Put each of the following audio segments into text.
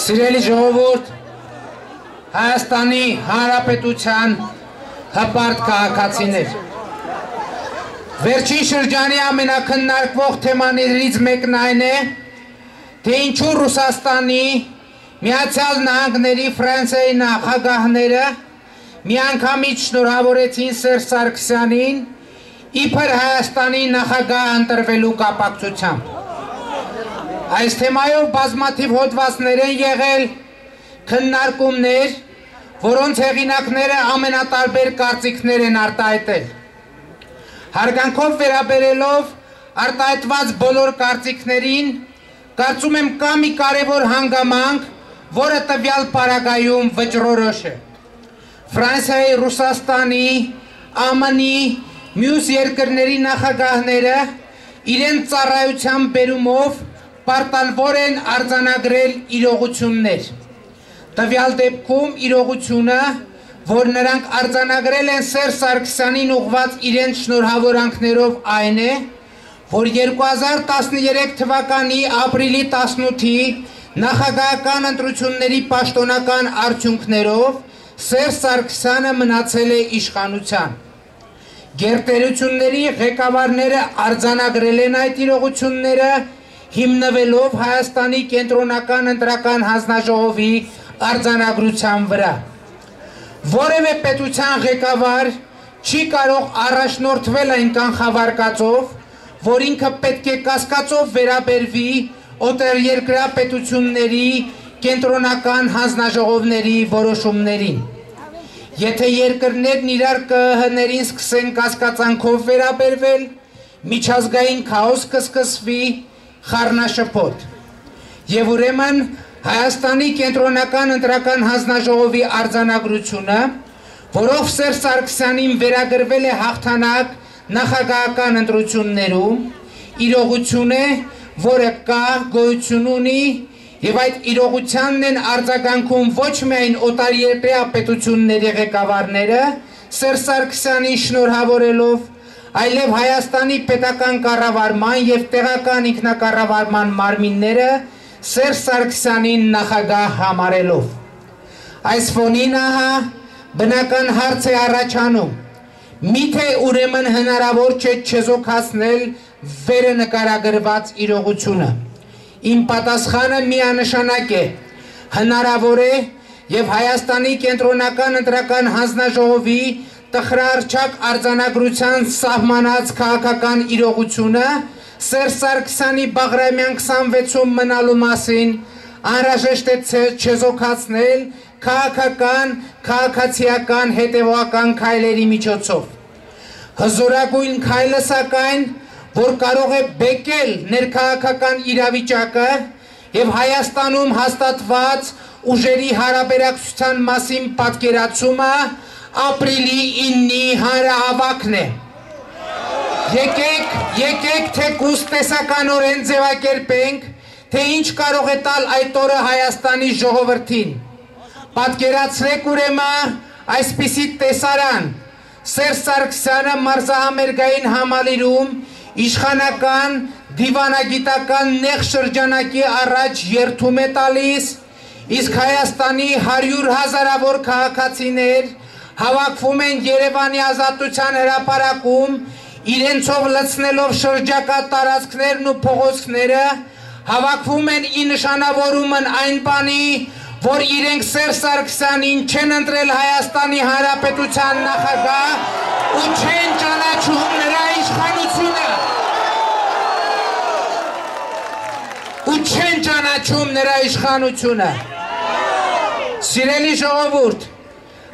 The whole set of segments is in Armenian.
Սիրելի ժողովուրդ, Հայաստանի Հանրապետության հպարտ քաղաքացիներ, վերջին շրջանի ամենակննարկվող թեմաներից մեկն այն է, թե ինչու Ռուսաստանի, Միացյալ Նահանգների, Ֆրանսիայի նախագահները միանգամից շնորհավորեցին Սերժ Սարգսյանին իբր Հայաստանի նախագահ ընտրվելու կապակցությամբ։ Այս թեմայով բազմաթիվ հոդվածներ են եղել, քննարկումներ, որոնց հեղինակները ամենատարբեր կարծիքներ են արտահայտել։ Հարգանքով վերաբերելով արտահայտված բոլոր կարծիքներին, կարծում եմ կա մի կարևոր հանգամանք, որը տվյալ պարագայում վճռորոշ է։ Ֆրանսիայի, Ռուսաստանի, ԱՄՆ-ի, մյուս երկրների նախագահները իրենց ծառայության բերումով պարտավոր են արձանագրել իրողություններ։ Տվյալ դեպքում իրողությունը, որ նրանք արձանագրել են Սերժ Սարգսյանին ուղղված իրենց շնորհավորանքներով այն է, որ 2013 թվականի ապրիլի 18-ի նախագահական ընտրությունների պաշտոնական արդյունքներով Սերժ Սարգսյանը մնացել է իշխանության։ Գերտերությունների ղեկավարները արձանագրել են այդ իրողությունները, հիմնվելով Հայաստանի կենտրոնական ընտրական հանձնաժողովի արձանագրության վրա։ Որևէ պետության ղեկավար չի կարող առաջնորդվել այն կանխավարկածով, որ ինքը պետք է կասկածով վերաբերվի օտարերկրյա պետությունների կենտրոնական հանձնաժողովների որոշումներին։ Եթե երկրներն իրար ԿԸՀ-ներին սկսեն կասկածանքով վերաբերվել, միջազգային քաոս կսկսվի, խառնաշփոթ։ Եվ ուրեմն Հայաստանի կենտրոնական ընտրական հանձնաժողովի արձանագրությունը, որով Սերժ Սարգսյանին վերագրվել է հաղթանակ նախագահական ընտրություններում, իրողություն է, որը կա, գոյություն ունի, եւ այդ իրողությանն են արձագանքում ոչ միայն օտարերկրյա պետությունների ղեկավարները Սերժ Սարգսյանին շնորհավորելով, այլև Հայաստանի պետական կառավարման եւ տեղական ինքնակառավարման մարմինները Սերժ Սարգսյանին նախագահ համարելով։ Այս ֆոնին ահա բնական հարց է առաջանում. միթե ուրեմն հնարավոր չէ չեզոքացնել վերը նկարագրված իրողությունը։ Իմ պատասխանը միանշանակ է, հնարավոր է եւ Հայաստանի կենտրոնական ընտրական հանձնաժողովի տխրահռչակ արձանագրության սահմանած քաղաքական իրողությունը Սերժ Սարգսյանի Բաղրամյան 26-ում մնալու մասին անհրաժեշտ է չեզոքացնել քաղաքական, քաղաքացիական հետևողական քայլերի միջոցով։ Հզորագույն քայլը սակայն, որ կարող է բեկել ներքաղաքական իրավիճակը եւ Հայաստանում հաստատված ուժերի հարաբերակցության մասին պատկերացումը ապրիլի 9-ի հանրահավաքն է։ Եկեք թեկուզ տեսականորեն ձևակերպենք, թե ինչ կարող է տալ այդ օրը Հայաստանի ժողովրդին։ Պատկերացրեք ուրեմն այսպիսի տեսարան. Սերժ Սարգսյանը մարզահամերգային համալիրում իշխանական դիվանագիտական նեղ շրջանակի առաջ երթում է տալիս, իսկ Հայաստանի 100 հազարավոր քաղաքացիներ հավաքվում են Երևանի Ազատության հրապարակում, իրենցով լցնելով շրջակա տարածքներն ու փողոցները, հավաքվում են ի նշանավորումն այն բանի, որ իրենք Սերժ Սարգսյանին չեն ընտրել Հայաստանի Հանրապետության նախագահ ու չեն ճանաչում նրա իշխանությունը։ Չեն ճանաչում նրա իշխանությունը։ Սիրելի ժողովուրդ,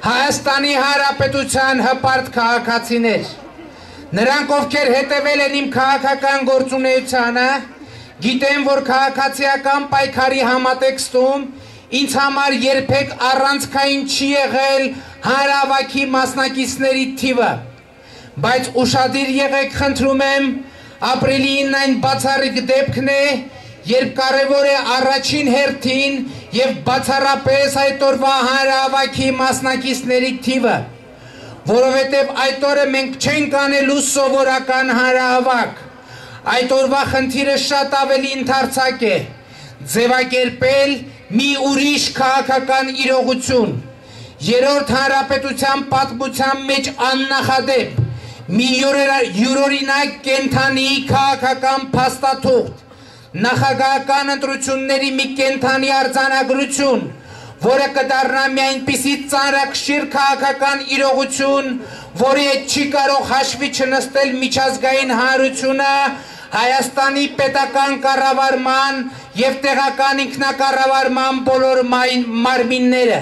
Հայաստանի Հանրապետության հպարտ քաղաքացիներ, նրանք ովքեր հետևել են իմ քաղաքական գործունեությանը, գիտեն, որ քաղաքացիական պայքարի համատեքստում ինձ համար երբեք առանցքային չի եղել հանրահավաքի մասնակիցների թիվը, բայց ուշադիր եղեք, խնդրում եմ, ապրիլի 9-ին այն բացառիկ դեպքն է, երբ կարևոր է առաջին հերթին եւ բացառապես այդ օրվա հանրահավաքի մասնակիցների թիվը, որովհետեւ այդ օրը մենք չենք անելու սովորական հանրահավաք, Այդ օրվա խնդիրը շատ ավելի ընդարձակ է, ձևակերպել մի ուրիշ քաղաքական իրողություն, երրորդ հանրապետության պատմության մեջ աննախադեպ, մի յուրօրինակ կենդանի քաղաքական փաստաթուղթ, նախագահական ընտրությունների մի կենդանի արձանագրություն, որը կդառնա մի այնպիսի ծանրակշիռ քաղաքական իրողություն, որի հետ չի կարող հաշվի չնստել միջազգային հանրությունը, Հայաստանի պետական կառավարման և տեղական ինքնակառավարման բոլոր մարմինները։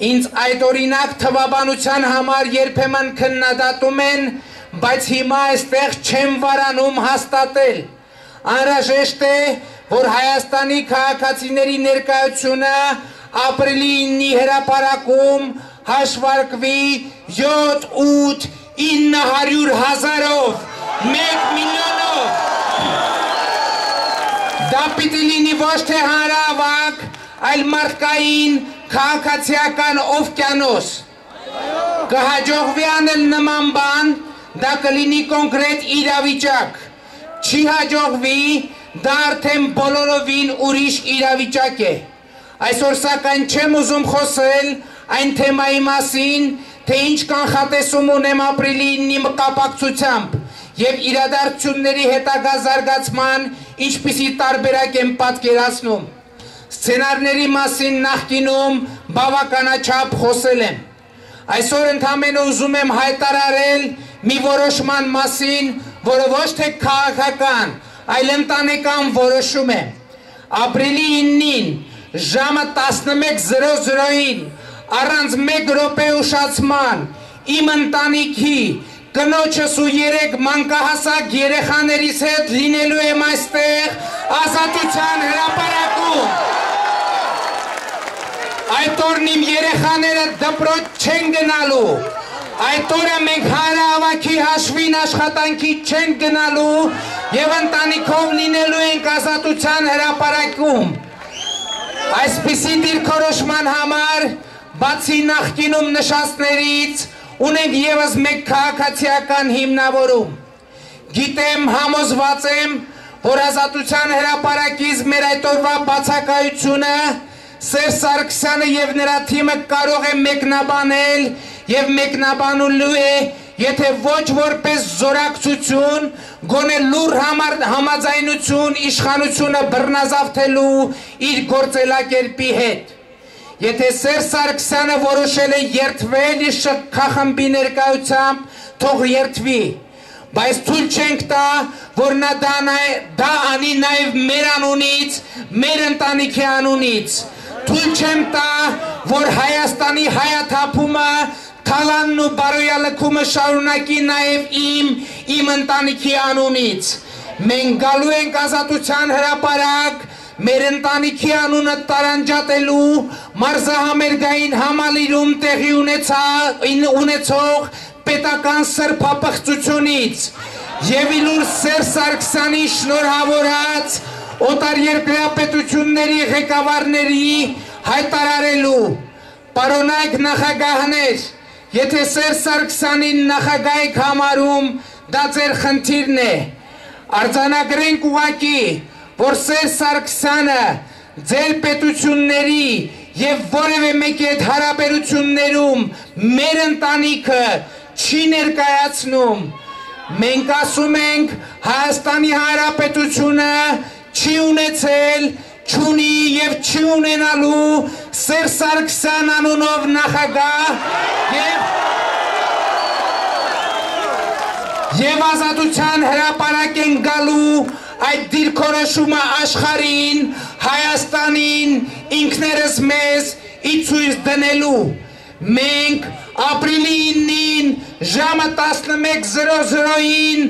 Ինձ այդ օրինակ թվաբանության համար երբեմն քննադատում են, բայց հիմա այստեղ չեմ վարանում հաստատել։ Անհրաժեշտ է, որ Հայաստանի քաղաքացիների ներկայությունը ապրիլի 9-ի հրապարակում հաշվարկվի 7, 8, 900 հազարով, 1 միլիոնով։ Դա պիտի լինի ոչ թե հանրահավաք, այլ մարդկային քաղաքացիական օվկիանոս։ Կհաջողվի անել նման բան, դա կլինի կոնկրետ իրավիճակ։ Չի հաջողվի, դա արդեն բոլորովին ուրիշ իրավիճակ է։ Այսօր սակայն չեմ ուզում խոսել այն թեմայի մասին, թե ինչ կանխատեսում ունեմ ապրիլի 9-ի կապակցությամբ և իրադարձությունների հետագա զարգացման ինչպիսի տարբերակ եմ պատկերացնում։ Սցենարների մասին նախկինում բավականաչափ խոսել եմ։ Այսօր ընդամենը ուզում եմ հայտարարել մի որոշման մասին, որը ոչ թե քաղաքական, այլ ընտանեկան որոշում է։ Ապրիլի 9-ին ժամը 11:00-ին առանց 1 րոպե ուշացման իմ ընտանիքի կնոջս ու 3 մանկահասակ երեխաներիս հետ լինելու եմ այստեղ Ազատության հրապարակում։ Այդ օրն իմ երեխաները դպրոց չեն գնալու, այդ օրը մենք հանրահավաքի հաշվին աշխատանքի չենք գնալու և ընտանիքով լինելու ենք Ազատության հրապարակում։ Այսպիսի դիրքորոշման համար, բացի նախկինում նշածներից, ունենք ևս մեկ քաղաքացիական հիմնավորում։ Գիտեմ, համոզված եմ, որ Ազատության հրապարակից մեր այդ օրվա բացակայությունը Սերժ Սարգսյանը և նրա թիմը կարող է մեկնաբանել և մեկնաբանելու է, եթե ոչ որպես զորակցություն, գոնե լուռ համաձայնություն իշխանությունը բռնազավթելու իր գործելակերպի հետ։ Եթե Սերժ Սարգսյանը որոշել է երդվել իր շքախմբի ներկայությամբ, թող երդվի, բայց թույլ չենք տա, որ նա դա անի նաև մեր անունից, մեր ընտանիքի անունից։ Թույլ չեմ տա, որ Հայաստանի հայաթափումը, թալանն ու բարոյալքումը շարունակի նաև իմ ընտանիքի անունից։ Մենք գալու ենք Ազատության հրապարակ, մեր ընտանիքի անունը տարանջատելու մարզահամերգային համալիրում տեղի ունեցող պետական սրբապղծությունից և իլուր Սերժ Սարգսյանի շնորհավորած օտարերկրյա պետությունների ղեկավարների հայտարարելու։ Պարոնայք նախագահներ, եթե Սերժ Սարգսյանին նախագահ եք համարում, դա ձեր խնդիրն է։ Արձանագրենք ուղղակի, որ Սերժ Սարգսյանը ձեր պետությունների և որևէ մեկի հետ հարաբերություններում մեր ընտանիքը չի ներկայացնում։ Մենք ասում ենք, Հայաստանի Հանրապետությունը չի ունեցել, չունի և չի ունենալու Սերժ Սարգսյան անունով նախագահ և Ազատության հրապարակ են գալու այդ դիրքորոշումը աշխարհին, Հայաստանին, ինքներս մեզ իցույց դնելու։ Մենք ապրիլի 9-ին ժամը 11:00-ին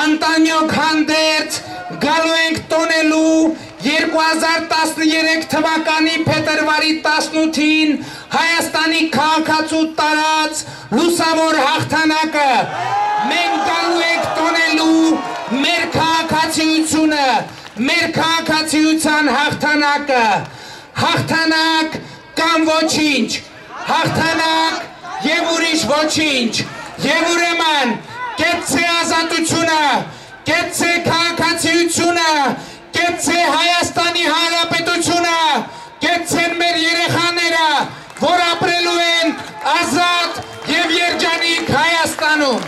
ընտանյոք հանդերձ գալու ենք տոնելու 2013 թվականի փետրվարի 18-ին Հայաստանի քաղաքացու տարած լուսավոր հաղթանակը։ Մենք գալու ենք տոնելու մեր քաղաքացիությունը, մեր քաղաքացիության հաղթանակը։ Հաղթանակ կամ ոչինչ, հաղթանակ և ուրիշ ոչինչ։ Եվ ուրեմն կեցցե ազատությունը, կեցցե քաղաքացիությունը, կեցցե Հայաստանի Հանրապետությունը, անում։